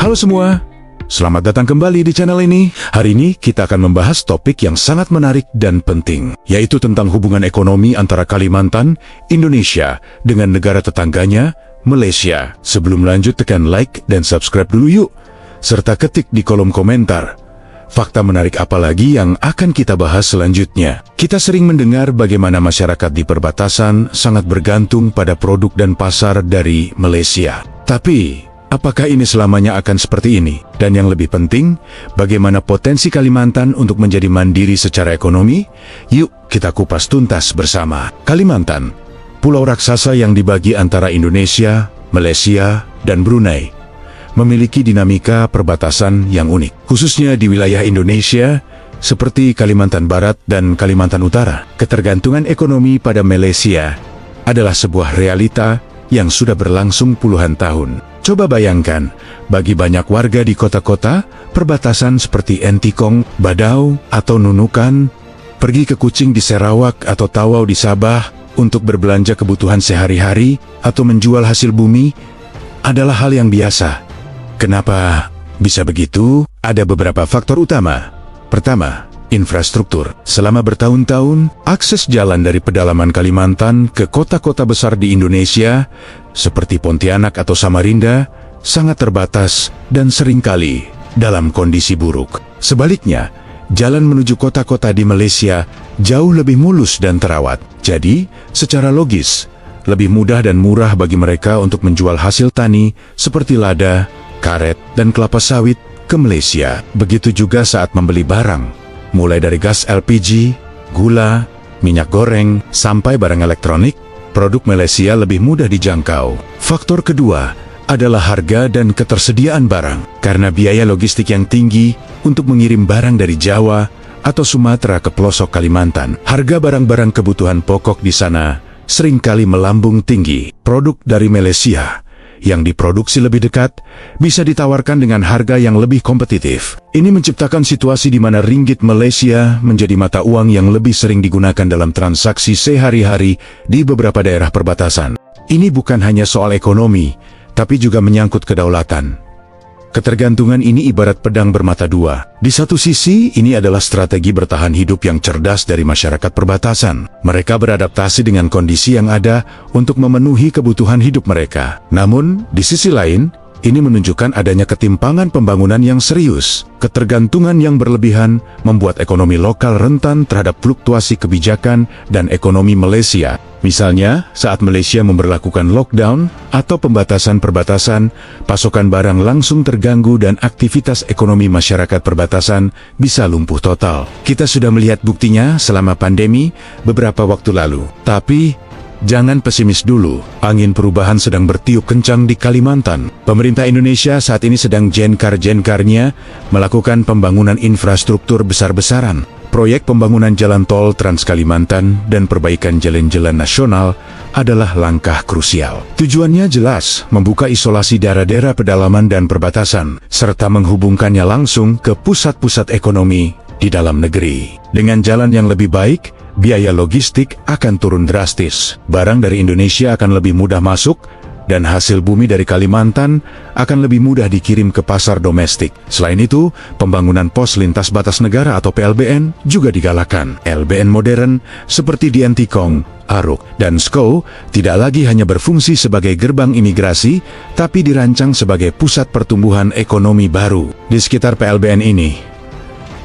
Halo semua, selamat datang kembali di channel ini. Hari ini kita akan membahas topik yang sangat menarik dan penting, yaitu tentang hubungan ekonomi antara Kalimantan, Indonesia, dengan negara tetangganya, Malaysia. Sebelum lanjut, tekan like dan subscribe dulu yuk, serta ketik di kolom komentar fakta menarik apa lagi yang akan kita bahas selanjutnya. Kita sering mendengar bagaimana masyarakat di perbatasan sangat bergantung pada produk dan pasar dari Malaysia. Tapi, apakah ini selamanya akan seperti ini? Dan yang lebih penting, bagaimana potensi Kalimantan untuk menjadi mandiri secara ekonomi? Yuk, kita kupas tuntas bersama. Kalimantan, pulau raksasa yang dibagi antara Indonesia, Malaysia, dan Brunei, memiliki dinamika perbatasan yang unik, khususnya di wilayah Indonesia seperti Kalimantan Barat dan Kalimantan Utara. Ketergantungan ekonomi pada Malaysia adalah sebuah realita yang sudah berlangsung puluhan tahun. Coba bayangkan, bagi banyak warga di kota-kota perbatasan seperti Entikong, Badau, atau Nunukan, pergi ke Kuching di Sarawak atau Tawau di Sabah untuk berbelanja kebutuhan sehari-hari atau menjual hasil bumi adalah hal yang biasa. Kenapa bisa begitu? Ada beberapa faktor utama. Pertama, infrastruktur. Selama bertahun-tahun, akses jalan dari pedalaman Kalimantan ke kota-kota besar di Indonesia, seperti Pontianak atau Samarinda, sangat terbatas dan seringkali dalam kondisi buruk. Sebaliknya, jalan menuju kota-kota di Malaysia jauh lebih mulus dan terawat. Jadi, secara logis, lebih mudah dan murah bagi mereka untuk menjual hasil tani seperti lada, karet, dan kelapa sawit ke Malaysia. Begitu juga saat membeli barang, mulai dari gas LPG, gula, minyak goreng, sampai barang elektronik, produk Malaysia lebih mudah dijangkau. Faktor kedua adalah harga dan ketersediaan barang. Karena biaya logistik yang tinggi untuk mengirim barang dari Jawa atau Sumatera ke pelosok Kalimantan, harga barang-barang kebutuhan pokok di sana seringkali melambung tinggi. Produk dari Malaysia yang diproduksi lebih dekat bisa ditawarkan dengan harga yang lebih kompetitif. Ini menciptakan situasi di mana ringgit Malaysia menjadi mata uang yang lebih sering digunakan dalam transaksi sehari-hari di beberapa daerah perbatasan. Ini bukan hanya soal ekonomi, tapi juga menyangkut kedaulatan. Ketergantungan ini ibarat pedang bermata dua. Di satu sisi, ini adalah strategi bertahan hidup yang cerdas dari masyarakat perbatasan. Mereka beradaptasi dengan kondisi yang ada untuk memenuhi kebutuhan hidup mereka. Namun, di sisi lain, ini menunjukkan adanya ketimpangan pembangunan yang serius. Ketergantungan yang berlebihan membuat ekonomi lokal rentan terhadap fluktuasi kebijakan dan ekonomi Malaysia. Misalnya, saat Malaysia memberlakukan lockdown atau pembatasan perbatasan, pasokan barang langsung terganggu dan aktivitas ekonomi masyarakat perbatasan bisa lumpuh total. Kita sudah melihat buktinya selama pandemi beberapa waktu lalu. Tapi, jangan pesimis dulu, angin perubahan sedang bertiup kencang di Kalimantan. Pemerintah Indonesia saat ini sedang jenkar-jenkarnya melakukan pembangunan infrastruktur besar-besaran. Proyek pembangunan jalan tol Trans Kalimantan dan perbaikan jalan-jalan nasional adalah langkah krusial. Tujuannya jelas, membuka isolasi daerah-daerah pedalaman dan perbatasan, serta menghubungkannya langsung ke pusat-pusat ekonomi di dalam negeri. Dengan jalan yang lebih baik, biaya logistik akan turun drastis. Barang dari Indonesia akan lebih mudah masuk, dan hasil bumi dari Kalimantan akan lebih mudah dikirim ke pasar domestik. Selain itu, pembangunan pos lintas batas negara atau PLBN juga digalakan. LBN modern seperti di Entikong, Aruk, dan Skou tidak lagi hanya berfungsi sebagai gerbang imigrasi, tapi dirancang sebagai pusat pertumbuhan ekonomi baru. Di sekitar PLBN ini,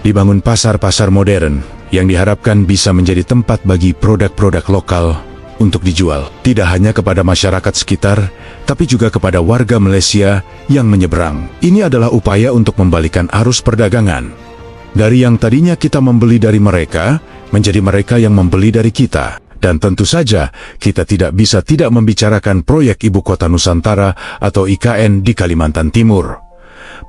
dibangun pasar-pasar modern yang diharapkan bisa menjadi tempat bagi produk-produk lokal untuk dijual, tidak hanya kepada masyarakat sekitar, tapi juga kepada warga Malaysia yang menyeberang. Ini adalah upaya untuk membalikan arus perdagangan. Dari yang tadinya kita membeli dari mereka, menjadi mereka yang membeli dari kita. Dan tentu saja, kita tidak bisa tidak membicarakan proyek Ibu Kota Nusantara atau IKN di Kalimantan Timur.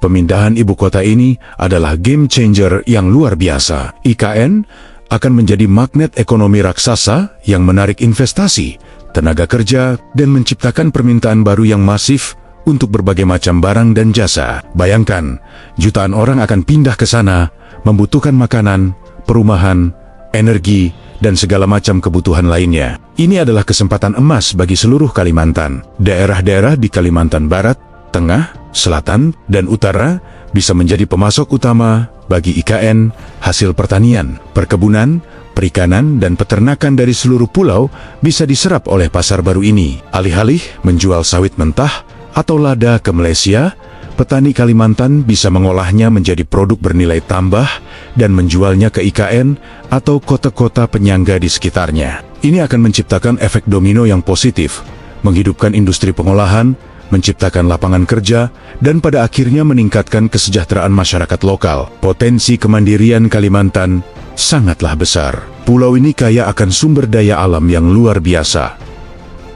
Pemindahan ibu kota ini adalah game changer yang luar biasa. IKN akan menjadi magnet ekonomi raksasa yang menarik investasi, tenaga kerja, dan menciptakan permintaan baru yang masif untuk berbagai macam barang dan jasa. Bayangkan, jutaan orang akan pindah ke sana, membutuhkan makanan, perumahan, energi, dan segala macam kebutuhan lainnya. Ini adalah kesempatan emas bagi seluruh Kalimantan. Daerah-daerah di Kalimantan Barat Tengah, Selatan, dan Utara bisa menjadi pemasok utama bagi IKN, hasil pertanian, perkebunan, perikanan, dan peternakan dari seluruh pulau bisa diserap oleh pasar baru ini. Alih-alih menjual sawit mentah atau lada ke Malaysia, petani Kalimantan bisa mengolahnya menjadi produk bernilai tambah dan menjualnya ke IKN atau kota-kota penyangga di sekitarnya. Ini akan menciptakan efek domino yang positif, menghidupkan industri pengolahan, menciptakan lapangan kerja, dan pada akhirnya meningkatkan kesejahteraan masyarakat lokal. Potensi kemandirian Kalimantan sangatlah besar. Pulau ini kaya akan sumber daya alam yang luar biasa.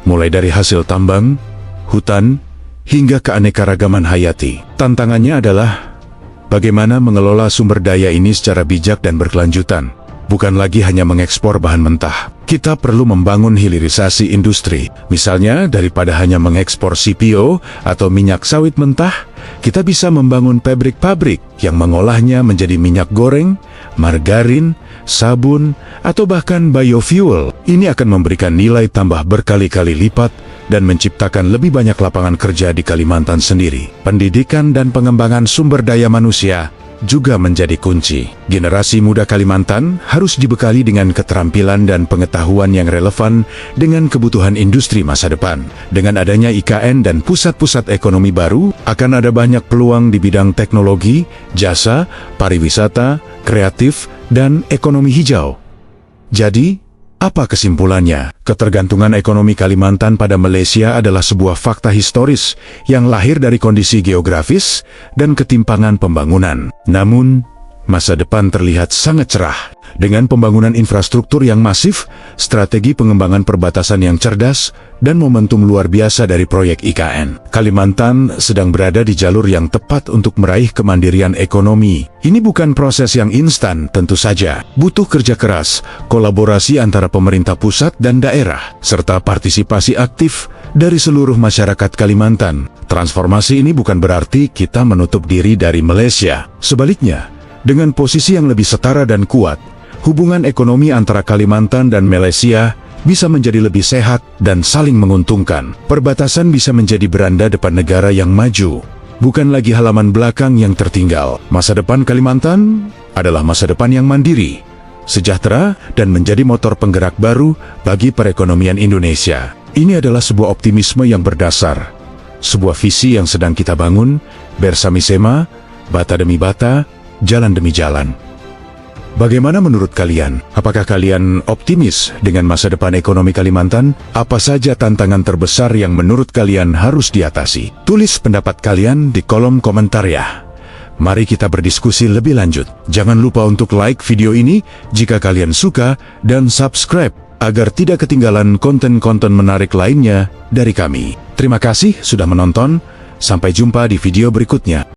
Mulai dari hasil tambang, hutan, hingga keanekaragaman hayati. Tantangannya adalah bagaimana mengelola sumber daya ini secara bijak dan berkelanjutan. Bukan lagi hanya mengekspor bahan mentah. Kita perlu membangun hilirisasi industri. Misalnya, daripada hanya mengekspor CPO atau minyak sawit mentah, kita bisa membangun pabrik-pabrik yang mengolahnya menjadi minyak goreng, margarin, sabun, atau bahkan biofuel. Ini akan memberikan nilai tambah berkali-kali lipat dan menciptakan lebih banyak lapangan kerja di Kalimantan sendiri. Pendidikan dan pengembangan sumber daya manusia juga menjadi kunci. Generasi muda Kalimantan harus dibekali dengan keterampilan dan pengetahuan yang relevan dengan kebutuhan industri masa depan. Dengan adanya IKN dan pusat-pusat ekonomi baru, akan ada banyak peluang di bidang teknologi, jasa, pariwisata, kreatif, dan ekonomi hijau. Jadi, apa kesimpulannya? Ketergantungan ekonomi Kalimantan pada Malaysia adalah sebuah fakta historis yang lahir dari kondisi geografis dan ketimpangan pembangunan. Namun, masa depan terlihat sangat cerah. Dengan pembangunan infrastruktur yang masif, strategi pengembangan perbatasan yang cerdas, dan momentum luar biasa dari proyek IKN, Kalimantan sedang berada di jalur yang tepat untuk meraih kemandirian ekonomi. Ini bukan proses yang instan, tentu saja. Butuh kerja keras, kolaborasi antara pemerintah pusat dan daerah, serta partisipasi aktif dari seluruh masyarakat Kalimantan. Transformasi ini bukan berarti kita menutup diri dari Malaysia. Sebaliknya, dengan posisi yang lebih setara dan kuat, hubungan ekonomi antara Kalimantan dan Malaysia bisa menjadi lebih sehat dan saling menguntungkan. Perbatasan bisa menjadi beranda depan negara yang maju, bukan lagi halaman belakang yang tertinggal. Masa depan Kalimantan adalah masa depan yang mandiri, sejahtera, dan menjadi motor penggerak baru bagi perekonomian Indonesia. Ini adalah sebuah optimisme yang berdasar, sebuah visi yang sedang kita bangun bersama-sama, bata demi bata, jalan demi jalan. Bagaimana menurut kalian? Apakah kalian optimis dengan masa depan ekonomi Kalimantan? Apa saja tantangan terbesar yang menurut kalian harus diatasi? Tulis pendapat kalian di kolom komentar ya. Mari kita berdiskusi lebih lanjut. Jangan lupa untuk like video ini jika kalian suka dan subscribe agar tidak ketinggalan konten-konten menarik lainnya dari kami. Terima kasih sudah menonton. Sampai jumpa di video berikutnya.